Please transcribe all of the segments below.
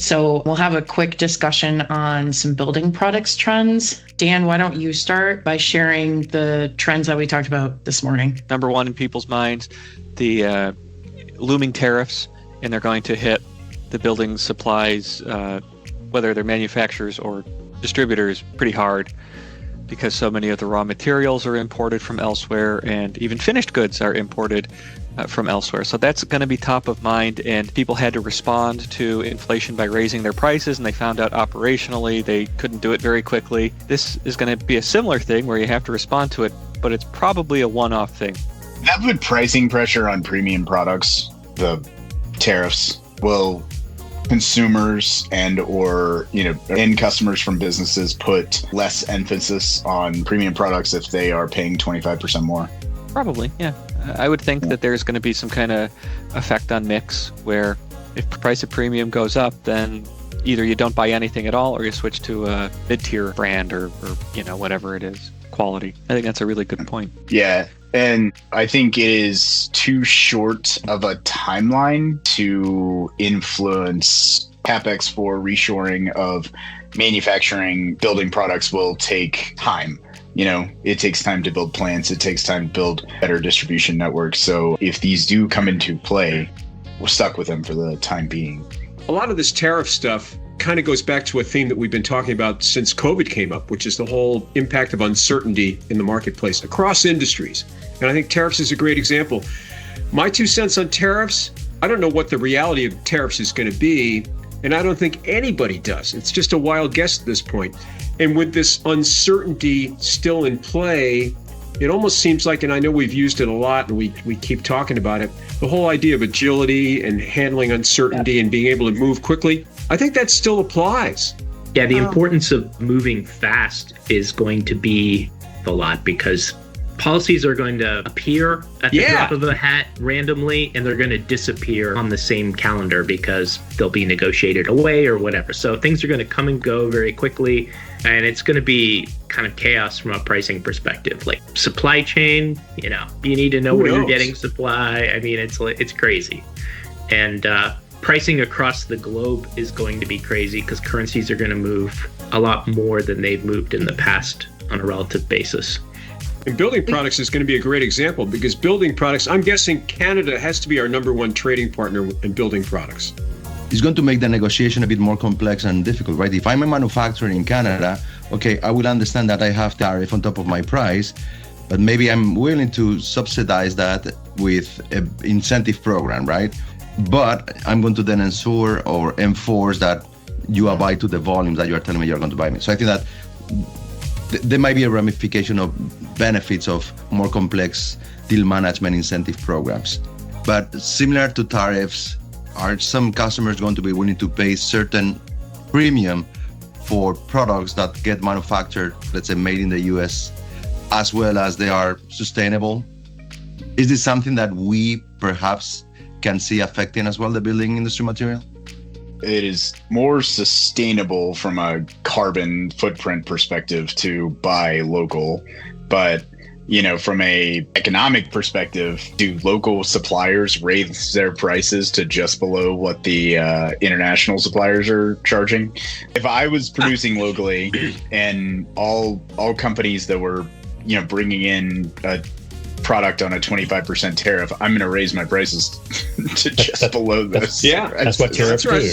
So we'll have a quick discussion on some building products trends. Dan, why don't you start by sharing the trends that we talked about this morning? Number one in people's minds, the looming tariffs, and they're going to hit the building supplies, whether they're manufacturers or distributors, pretty hard, because so many of the raw materials are imported from elsewhere, and even finished goods are imported from elsewhere. So that's going to be top of mind, and people had to respond to inflation by raising their prices, and they found out operationally they couldn't do it very quickly. This is going to be a similar thing where you have to respond to it, but it's probably a one-off thing. That put pricing pressure on premium products. The tariffs will consumers or end customers from businesses put less emphasis on premium products if they are paying 25% more? Probably, yeah. I would think that there's going to be some kind of effect on mix where if the price of premium goes up, then either you don't buy anything at all or you switch to a mid-tier brand or whatever it is, quality. I think that's a really good point. Yeah. And I think it is too short of a timeline to influence CapEx for reshoring of manufacturing. Building products will take time. It takes time to build plants. It takes time to build better distribution networks. So if these do come into play, we're stuck with them for the time being. A lot of this tariff stuff kind of goes back to a theme that we've been talking about since COVID came up, which is the whole impact of uncertainty in the marketplace across industries. And I think tariffs is a great example. My 2 cents on tariffs, I don't know what the reality of tariffs is going to be, and I don't think anybody does. It's just a wild guess at this point. And with this uncertainty still in play, it almost seems like, and I know we've used it a lot and we keep talking about it, the whole idea of agility and handling uncertainty and being able to move quickly, I think that still applies. Yeah, the importance of moving fast is going to be a lot because policies are going to appear at the drop of a hat randomly, and they're going to disappear on the same calendar because they'll be negotiated away or whatever. So things are going to come and go very quickly, and it's going to be kind of chaos from a pricing perspective. Like supply chain, you need to know where you're getting supply. I mean, it's crazy. And pricing across the globe is going to be crazy because currencies are going to move a lot more than they've moved in the past on a relative basis. And building products is going to be a great example because building products, I'm guessing Canada has to be our number one trading partner in building products. It's going to make the negotiation a bit more complex and difficult, right? If I'm a manufacturer in Canada, okay, I will understand that I have tariff on top of my price, but maybe I'm willing to subsidize that with an incentive program, right? But I'm going to then ensure or enforce that you abide to the volumes that you're telling me you're going to buy me. So I think that there might be a ramification of benefits of more complex deal management incentive programs. But similar to tariffs, are some customers going to be willing to pay certain premium for products that get manufactured, let's say made in the US, as well as they are sustainable? Is this something that we perhaps can see affecting as well the building industry material? It is more sustainable from a carbon footprint perspective to buy local. But, from a economic perspective, do local suppliers raise their prices to just below what the international suppliers are charging? If I was producing locally and all companies that were, bringing in a product on a 25% tariff, I'm going to raise my prices to just below this. That's what tariffs do.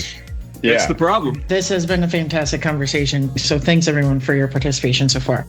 That's the problem. This has been a fantastic conversation. So thanks everyone for your participation so far.